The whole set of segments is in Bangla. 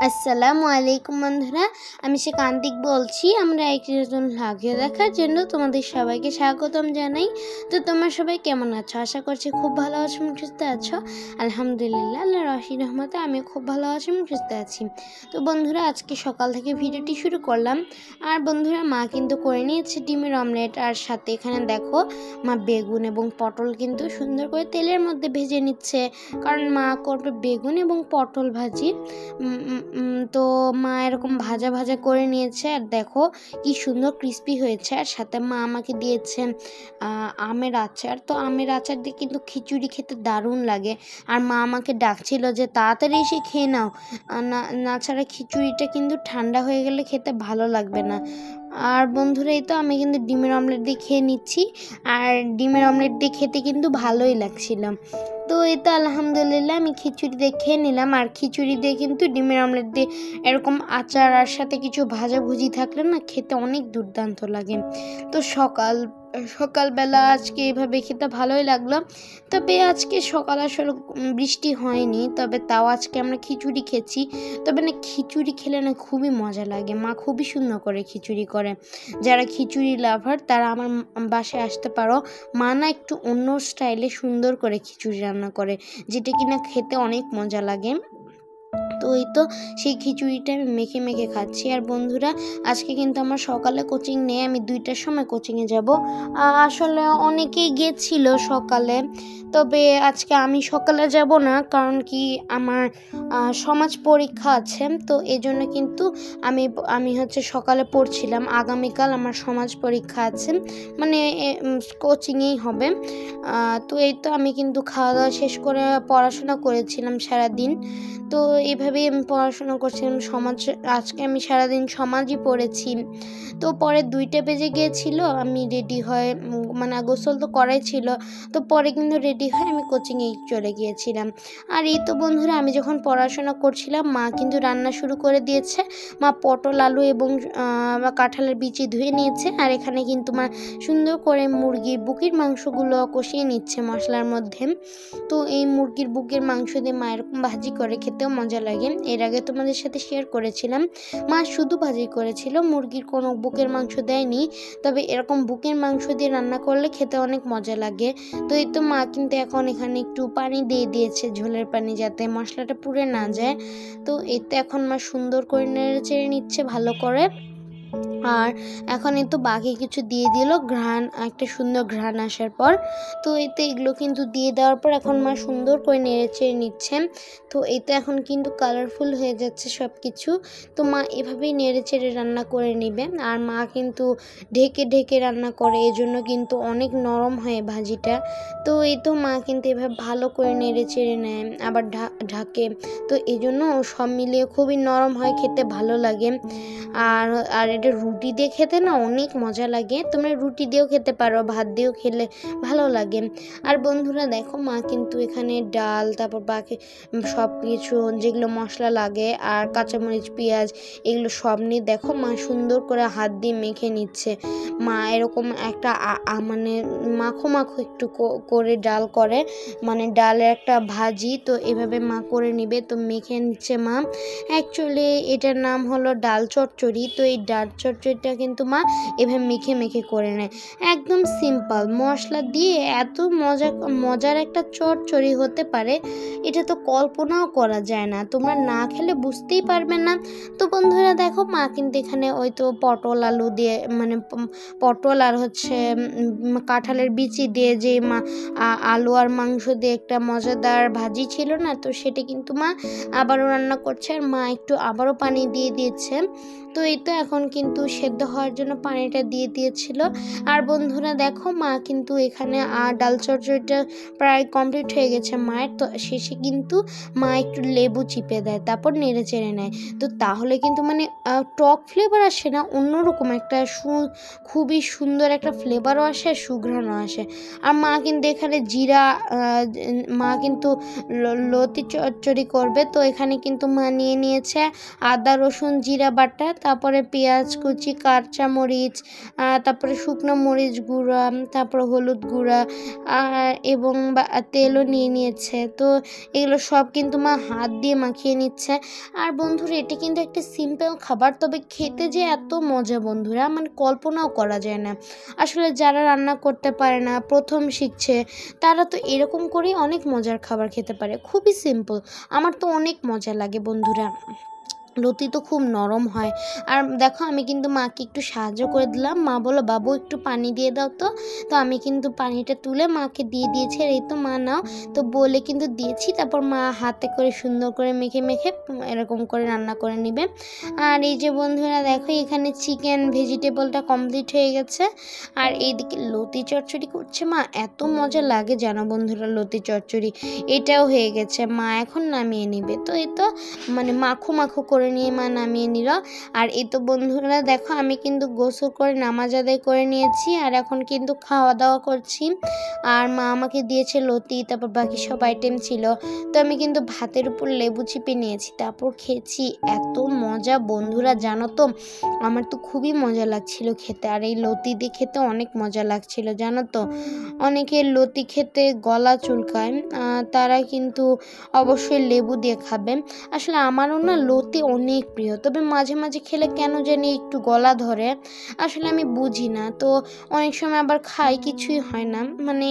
আসসালামু আলাইকুম বন্ধুরা, আমি কান্তিক বলছি। আমরা একটি নতুন ভিডিও দেখার জন্য তোমাদের সবাইকে স্বাগতম জানাই। তো তোমরা সবাই কেমন আছো? আশা করছি খুব ভালো আছো এবং সুস্থ আছো। আলহামদুলিল্লাহ, আল্লাহর অসীম রহমতে আমি খুব ভালো আছি এবং সুস্থ আছি। তো বন্ধুরা, আজকে সকাল থেকে ভিডিওটি শুরু করলাম। আর বন্ধুরা, মা কিন্তু করে নিয়েছে ডিমের অমলেট, আর সাথে এখানে দেখো মা বেগুন এবং পটল কিন্তু সুন্দর করে তেলের মধ্যে ভেজে নিচ্ছে, কারণ মা করবে বেগুন এবং পটল ভাজি। তো মা এরকম ভাজা ভাজা করে নিয়েছে, আর দেখো কি সুন্দর ক্রিস্পি হয়েছে। আর সাথে মা আমাকে দিয়েছে আমের আচার। তো আমের আচার দিয়ে কিন্তু খিচুড়ি খেতে দারুণ লাগে। আর মা আমাকে ডাকছিল যে তাড়াতাড়ি এসে খেয়ে নাও, না ছাড়া খিচুড়িটা কিন্তু ঠান্ডা হয়ে গেলে খেতে ভালো লাগবে না। আর বন্ধুরা, এই তো আমি কিন্তু ডিমের অমলেট দিয়ে খেয়ে নিচ্ছি, আর ডিমের অমলেট দিয়ে খেতে কিন্তু ভালোই লাগছিল। তো এই তো আলহামদুলিল্লাহ আমি খিচুড়ি দিয়ে খেয়ে নিলাম। আর খিচুড়ি দিয়ে কিন্তু ডিমের অমলেট দিয়ে এরকম আচার আর সাথে কিছু ভাজাভুজি থাকলে না খেতে অনেক দুর্দান্ত লাগে। তো সকালবেলা আজকে এভাবে খেতে ভালোই লাগলো। তবে আজকে সকাল আসলে বৃষ্টি হয়নি, তবে তাও আজকে আমরা খিচুড়ি খেয়েছি। তবে না, খিচুড়ি খেলে না খুবই মজা লাগে। মা খুবই সুন্দর করে খিচুড়ি করে। যারা খিচুড়ি লাভার তারা আমার বাসায় আসতে পারো। মা না একটু অন্য স্টাইলে সুন্দর করে খিচুড়ি রান্না করে, যেটা কিনা খেতে অনেক মজা লাগে। তো এই তো সেই খিচুড়িটা আমি মেখে মেখে খাচ্ছি। আর বন্ধুরা, আজকে কিন্তু আমার সকালে কোচিং নেই, আমি 2টার সময় কোচিংয়ে যাব। আসলে অনেকেই গেছিল সকালে, তবে আজকে আমি সকালে যাব না, কারণ কি আমার সমাজ পরীক্ষা আছে। তো এই জন্য কিন্তু আমি হচ্ছে সকালে পড়ছিলাম। আগামীকাল আমার সমাজ পরীক্ষা আছে, মানে কোচিংয়েই হবে। তো এই তো আমি কিন্তু খাওয়া দাওয়া শেষ করে পড়াশোনা করেছিলাম সারাদিন। তো এইভাবেই আমি পড়াশোনা করছিলাম আজকে আমি সারাদিন সমাজই পড়েছি। তো পরে 2টা বেজে গিয়েছিল, আমি রেডি হয়ে মানে গোসল তো করাই ছিল, তো পরে কিন্তু রেডি হয়ে আমি কোচিংয়ে চলে গিয়েছিলাম। আর এই তো বন্ধুরা, আমি যখন পড়াশোনা করছিলাম মা কিন্তু রান্না শুরু করে দিয়েছে। মা পটল, আলু এবং কাঁঠালের বিচি ধুয়ে নিয়েছে। আর এখানে কিন্তু মা সুন্দর করে মুরগির বুকের মাংসগুলো কষিয়ে নিচ্ছে মশলার মধ্যে। তো এই মুরগির বুকের মাংস দিয়ে মা এরকম ভাজি করে, খেতেও মজা লাগে। এর আগে তোমাদের সাথে শেয়ার করেছিলাম, মা শুধু ভাজি করেছিল, মুরগির কোনো বুকের মাংস দেয়নি। তবে এরকম বুকের মাংস দিয়ে রান্না করলে খেতে অনেক মজা লাগে। তো এই তো মা কিন্তু এখন এখানে একটু পানি দিয়ে দিয়েছে, ঝোলের পানি, যাতে মশলাটা পুড়ে না যায়। তো এতে এখন মা সুন্দর করে নেড়ে চেড়ে নিচ্ছে ভালো করে। আর এখন এই তো বাকি কিছু দিয়ে দিল, একটা সুন্দর ঘ্রাণ আসার পর। তো এতে এগুলো কিন্তু দিয়ে দেওয়ার পর এখন মা সুন্দর করে নেড়েচেড়ে নিচ্ছে। তো এতে এখন কিন্তু কালারফুল হয়ে যাচ্ছে সব কিছু। তো মা এভাবেই নেড়েচেড়ে রান্না করে নেবে। আর মা কিন্তু ঢেকে ঢেকে রান্না করে, এজন্য কিন্তু অনেক নরম হয় ভাজিটা। তো এই তো মা কিন্তু এভাবে ভালো করে নেড়েচেড়ে নেয়, আবার ঢাকে। তো এই জন্য সব মিলিয়ে খুবই নরম হয়, খেতে ভালো লাগে। আর এটা রুটি দিয়ে খেতে না অনেক মজা লাগে। তোমরা রুটি দিয়েও খেতে পারো, ভাত দিয়েও খেলে ভালো লাগে। আর বন্ধুরা দেখো, মা কিন্তু এখানে ডাল, তারপর বাকি সব কিছু যেগুলো মশলা লাগে, আর কাঁচামরিচ, পেঁয়াজ, এগুলো সব নিয়ে দেখো মা সুন্দর করে হাত দিয়ে মেখে নিচ্ছে। মা এরকম একটা মানে মাখো মাখো একটু করে ডাল করে, মানে ডালের একটা ভাজি। তো এভাবে মা করে নিবে, তো মেখে নিচ্ছে মা। অ্যাকচুয়ালি এটার নাম হলো ডাল চচ্চড়ি। তো এই ডাল চচ্চড়িটা কিন্তু মা এভাবে মেখে মেখে করে নেয়, একদম সিম্পল মশলা দিয়ে এত মজার একটা চচ্চড়ি হতে পারে, এটা তো কল্পনাও করা যায় না। তোমরা না খেলে বুঝতেই পারবে না। তো বন্ধুরা দেখো, মা কিন্তু এখানে ওই তো পটল আলু দিয়ে, মানে পটল আর হচ্ছে কাঁঠালের বিচি দিয়ে যে আলু আর মাংস দিয়ে একটা মজাদার ভাজি ছিল না, তো সেটা কিন্তু মা আবারও রান্না করছে। আর মা একটু আবারও পানি দিয়ে দিয়েছে। তো এই তো এখন কিন্তু সেদ্ধ হওয়ার জন্য পানিটা দিয়ে দিয়েছিল। আর বন্ধুরা দেখো, মা কিন্তু এখানে ডাল চচ্চড়িটা প্রায় কমপ্লিট হয়ে গেছে মায়ের। তো শেষে কিন্তু মা একটু লেবু চিপে দেয়, তারপর নেড়ে চেড়ে নেয়। তো তাহলে কিন্তু মানে টক ফ্লেভার আসে না, অন্যরকম একটা খুবই সুন্দর একটা ফ্লেভারও আসে, সুঘ্রাণও আসে। আর মা কিন্তু এখানে মা কিন্তু লতি চচ্চড়ি করবে। তো এখানে কিন্তু মা নিয়েছে আদা, রসুন, জিরা বাটা, তারপরে পেঁয়াজ পেঁয়াজ কুচি, কাঁচা মরিচ, তারপরে শুকনো মরিচ গুঁড়া, তারপরে হলুদ গুঁড়া এবং তেলও নিয়ে নিয়েছে। তো এগুলো সব কিন্তু মা হাত দিয়ে মাখিয়ে নিচ্ছে। আর বন্ধুরা এটা কিন্তু একটা সিম্পল খাবার, তবে খেতে যে এত মজা বন্ধুরা মানে কল্পনাও করা যায় না। আসলে যারা রান্না করতে পারে না, প্রথম শিখছে, তারা তো এরকম করেই অনেক মজার খাবার খেতে পারে। খুবই সিম্পল, আমার তো অনেক মজা লাগে বন্ধুরা। লতি তো খুব নরম হয়। আর দেখো আমি কিন্তু মাকে একটু সাহায্য করে দিলাম। মা বলল বাবু একটু পানি দিয়ে দাও। তো আমি কিন্তু পানিটা তুলে মাকে দিয়ে দিয়েছি। আর এই তো মা নাও, তো বলে কিন্তু দিয়েছি। তারপর মা হাতে করে সুন্দর করে মেখে মেখে এরকম করে রান্না করে নেবে। আর এই যে বন্ধুরা দেখো এখানে চিকেন ভেজিটেবলটা কমপ্লিট হয়ে গেছে। আর এইদিকে লতি চচ্চড়ি করছে মা, এত মজা লাগে জানো বন্ধুরা লতি চচ্চড়ি। এটাও হয়ে গেছে, মা এখন নামিয়ে নিবে। তো এই তো মানে মাখো মাখো করে নিয়ে মা নামিয়ে নিল। আর এই তো বন্ধুরা দেখো আমি কিন্তু গোসল করে নামাজ আদায় করে নিয়েছি। আর এখন কিন্তু খাওয়া দাওয়া করছি। আর মা আমাকে দিয়েছে লতি, তারপর বাকি সব আইটেম ছিল। তো আমি কিন্তু ভাতের উপর লেবু চিপে নিয়েছি, তারপর খেয়েছি। এত মজা বন্ধুরা জানো তো, আমার তো খুবই মজা লাগছিল খেতে। আর এই লতি দিয়ে খেতে অনেক মজা লাগছিল জানো তো। অনেকে লতি খেতে গলা চুলকায়, তারা কিন্তু অবশ্যই লেবু দিয়ে খাবে। আসলে আমারও না লতি অনেক প্রিয়, তবে মাঝে মাঝে খেলে কেন জানি একটু গলা ধরে, আসলে আমি বুঝি না। তো অনেক সময় আবার খাই, কিছুই হয় না, মানে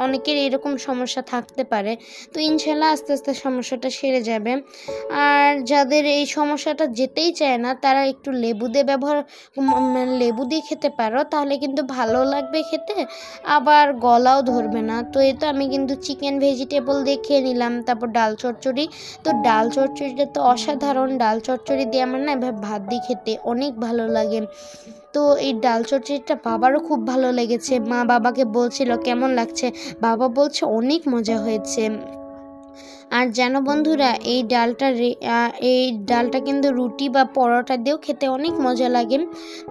অনেকের এরকম সমস্যা থাকতে পারে। তো ইনশাল্লাহ আস্তে আস্তে সমস্যাটা সেরে যাবে। আর যাদের এই সমস্যাটা যেতেই চায় না, তারা একটু লেবু দিয়ে লেবু দিয়ে খেতে পারো, তাহলে কিন্তু ভালো লাগবে খেতে, আবার গলাও ধরবে না। তো এই তো আমি কিন্তু চিকেন ভেজিটেবল দিয়ে খেয়ে নিলাম। তারপর ডাল চচ্চড়ি, তো ডাল চচ্চড়িটা তো অসাধারণ। ডাল চচ্চড়ি দিয়ে আমার না এভাবে ভাত দিয়ে খেতে অনেক ভালো লাগে। তো এই ডাল চচ্চড়িটা বাবারও খুব ভালো লেগেছে। মা বাবাকে বলছিল কেমন লাগছে, বাবা বলছে অনেক মজা হয়েছে। আর জানো বন্ধুরা এই ডালটা কিন্তু রুটি বা পরোটা দিয়েও খেতে অনেক মজা লাগে।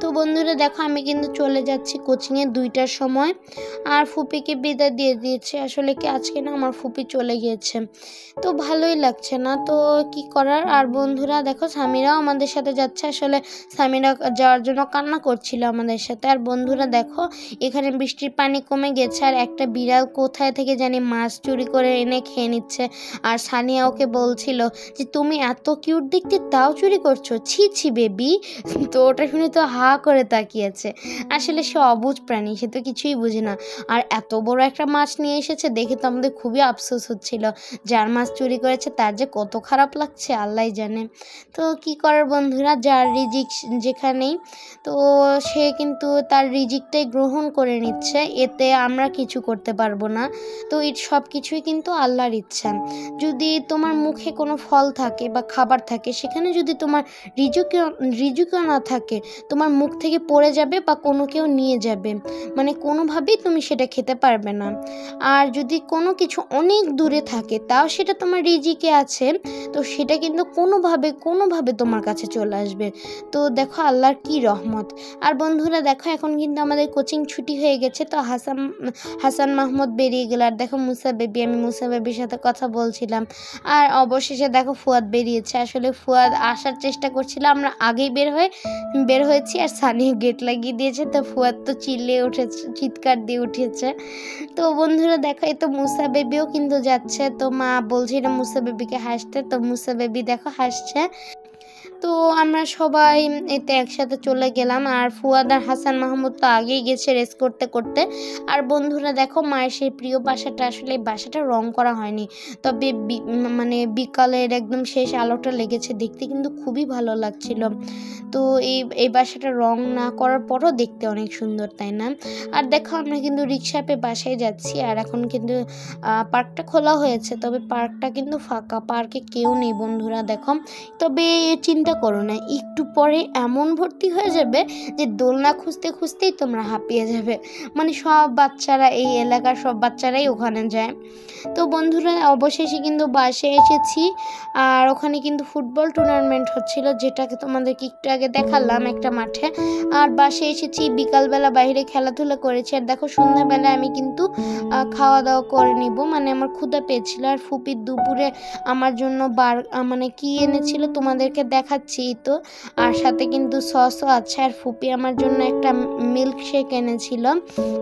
তো বন্ধুরা দেখো আমি কিন্তু চলে যাচ্ছি কোচিংয়ে 2টার সময়। আর ফুপিকে বিদায় দিয়ে দিয়েছে, আসলে কি আজকে না আমার ফুপি চলে গিয়েছে, তো ভালোই লাগছে না, তো কি করার। আর বন্ধুরা দেখো সামিরাও আমাদের সাথে যাচ্ছে, আসলে সামিরা যাওয়ার জন্য কান্না করছিল আমাদের সাথে। আর বন্ধুরা দেখো এখানে বৃষ্টির পানি কমে গেছে, আর একটা বিড়াল কোথায় থেকে জানি মাছ চুরি করে এনে খেয়ে নিচ্ছে। আর সানিয়া ওকে বলছিল যে তুমি এত কিউট দেখতে তাও চুরি করছো, ছি ছি বেবি। তো ওটা শুনে তো হা করে তাকিয়েছে। আসলে সে অবুঝ প্রাণী, সে তো কিছুই বুঝে না। আর এত বড় একটা মাছ নিয়ে এসেছে, দেখে তো আমাদের খুবই আফসোস হচ্ছিল। যার মাছ চুরি করেছে তার যে কত খারাপ লাগছে আল্লাহই জানে। তো কি করার বন্ধুরা, যার রিজিক যেখানেই, তো সে কিন্তু তার রিজিকটাই গ্রহণ করে নিচ্ছে, এতে আমরা কিছু করতে পারবো না। তো এই সব কিছুই কিন্তু আল্লাহর ইচ্ছা। যদি তোমার মুখে কোনো ফল থাকে বা খাবার থাকে, সেখানে যদি তোমার রিজিকও না থাকে, তোমার মুখ থেকে পড়ে যাবে বা কোনো কেউ নিয়ে যাবে, মানে কোনোভাবেই তুমি সেটা খেতে পারবে না। আর যদি কোনো কিছু অনেক দূরে থাকে, তাও সেটা তোমার রিজিকে আছে, তো সেটা কিন্তু কোনোভাবে তোমার কাছে চলে আসবে। তো দেখো আল্লাহর কি রহমত। আর বন্ধুরা দেখো এখন কিন্তু আমাদের কোচিং ছুটি হয়ে গেছে। তো হাসান মাহমুদ বেরিয়ে গেল। আর দেখো আমি মুসা বেবির সাথে কথা বলছিলাম। আর অবশেষে দেখো ফুয়াদ বেরিয়েছে। আসলে ফুয়াদ আসার চেষ্টা করছিল, আমরা আগেই বের হয়েছি। আর সানিয়া গেট লাগিয়ে দিয়েছে, তো ফুয়াদ তো চিৎকার দিয়ে উঠেছে। তো বন্ধুরা দেখো এই তো মুসা বেবিও কিন্তু যাচ্ছে। তো মা বলছিল মুসা বেবিকে হাসতে, তো মুসা বেবি দেখো হাসছে। তো আমরা সবাই এতে একসাথে চলে গেলাম। আর ফুয়াদ আর হাসান মাহমুদ তো আগেই গেছে রেস করতে করতে। আর বন্ধুরা দেখো মায়ের সেই প্রিয় বাসাটা, আসলে এই বাসাটা রং করা হয়নি, তবে মানে বিকালের একদম শেষ আলোটা লেগেছে, দেখতে কিন্তু খুবই ভালো লাগছিল। তো এই বাসাটা রং না করার পরও দেখতে অনেক সুন্দর, তাই না? আর দেখো আমরা কিন্তু রিক্সা পেয়ে বাসায় যাচ্ছি। আর এখন কিন্তু পার্কটা খোলা হয়েছে, তবে পার্কটা কিন্তু ফাঁকা, পার্কে কেউ নেই বন্ধুরা দেখো। তবে চিন্তা করো না, একটু পরে এমন ভর্তি হয়ে যাবে যে দোলনা খুঁজতে খুঁজতেই তোমরা হাঁপিয়ে যাবে, মানে সব বাচ্চারা, এই এলাকার সব বাচ্চারাই ওখানে যায়। তো বন্ধুরা অবশেষে কিন্তু বাসে এসেছি। আর ওখানে কিন্তু ফুটবল টুর্নামেন্ট হচ্ছিল, যেটাকে তোমাদেরকে একটু আগে দেখালাম একটা মাঠে। আর বাসে এসেছি, বিকালবেলা বাইরে খেলাধুলা করেছি। আর দেখো সন্ধ্যাবেলা আমি কিন্তু খাওয়া দাওয়া করে নিব, মানে আমার ক্ষুধা পেয়েছিল। আর ফুপির দুপুরে আমার জন্য মানে কি এনেছিল তোমাদেরকে দেখাচ্ছি খাচ্ছি তো, আর সাথে কিন্তু সসও আছে। আর ফুপি আমার জন্য একটা মিল্ক শেক এনেছিল,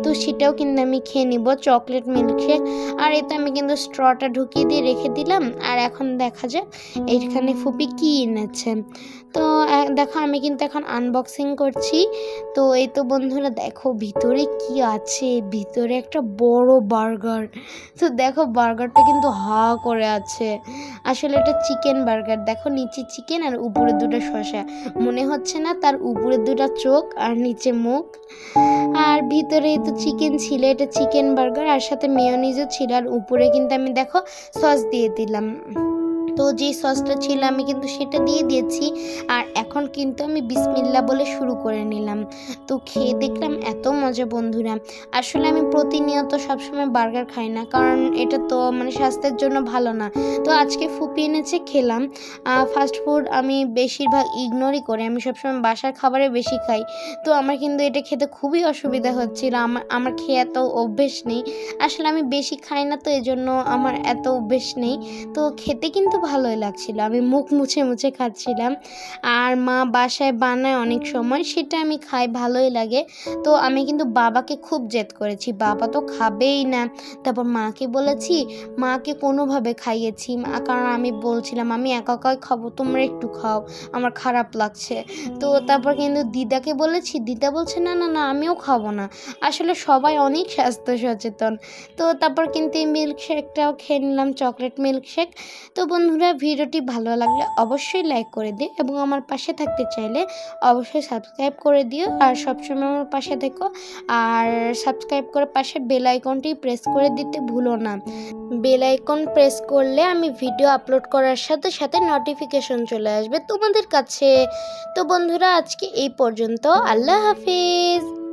তো সেটাও কিন্তু আমি খেয়ে নিব, চকলেট মিল্ক শেক। আর এতে আমি কিন্তু স্ট্রটা ঢুকিয়ে দিয়ে রেখে দিলাম। আর এখন দেখা যাক এইখানে ফুপি কি এনেছে। তো দেখো আমি কিন্তু এখন আনবক্সিং করছি। তো এই তো বন্ধুরা দেখো ভিতরে কি আছে, ভিতরে একটা বড় বার্গার। তো দেখো বার্গারটা কিন্তু হা করে আছে, আসলে এটা চিকেন বার্গার। দেখো নিচে চিকেন আর উপরে দুটো শসা, মনে হচ্ছে না তার উপরে দুটো চোখ আর নিচে মুখ। আর ভিতরে তো চিকেন ছিল, এটা চিকেন বার্গার, আর সাথে মেয়োনিজও ছিল। আর উপরে কিন্তু আমি দেখো সস দিয়ে দিলাম। তো যে সসটা ছিল আমি কিন্তু সেটা দিয়ে দিয়েছি। আর এখন কিন্তু আমি বিসমিল্লাহ বলে শুরু করে নিলাম। তো খেয়ে দেখলাম এত মজা বন্ধুরা। আসলে আমি প্রতিনিয়ত সবসময় বার্গার খাই না, কারণ এটা তো মানে স্বাস্থ্যের জন্য ভালো না। তো আজকে ফুপি এনেছে, খেলাম। ফাস্ট ফুড আমি বেশিরভাগ ইগনোরই করি, আমি সবসময় বাসার খাবারে বেশি খাই। তো আমার কিন্তু এটা খেতে খুবই অসুবিধা হচ্ছিল, আমার খেয়ে এত অভ্যেস নেই। আসলে আমি বেশি খাই না, তো এজন্য আমার এত অভ্যেস নেই। তো খেতে কিন্তু ভালোই লাগছিল, আমি মুখ মুছে মুছে খাচ্ছিলাম। আর মা বাসায় বানায় অনেক সময়, সেটা আমি খাই, ভালোই লাগে। তো আমি কিন্তু বাবাকে খুব জেদ করেছি, বাবা তো খাবেই না। তারপর মাকে বলেছি, মাকে কোনোভাবে খাইয়েছি, কারণ আমি বলছিলাম আমি একা একাই খাবো, তোমরা একটু খাও, আমার খারাপ লাগছে। তো তারপর কিন্তু দিদাকে বলেছি, দিদা বলছে না না না আমিও খাবো না। আসলে সবাই অনেক স্বাস্থ্য সচেতন। তো তারপর কিন্তু এই মিল্ক শেকটাও খেয়ে নিলাম, চকলেট মিল্ক শেক। তো বন্ধুরা ভিডিওটি ভালো লাগলে অবশ্যই লাইক করে দিও, এবং আমার পাশে থাকতে চাইলে অবশ্যই সাবস্ক্রাইব করে দিও। আর সবসময় আমার পাশে থেকো, আর সাবস্ক্রাইব করে পাশে বেল আইকনটি প্রেস করে দিতে ভুলো না। বেল আইকন প্রেস করলে আমি ভিডিও আপলোড করার সাথে সাথে নোটিফিকেশন চলে আসবে তোমাদের কাছে। তো বন্ধুরা আজকে এই পর্যন্ত, আল্লাহ হাফিজ।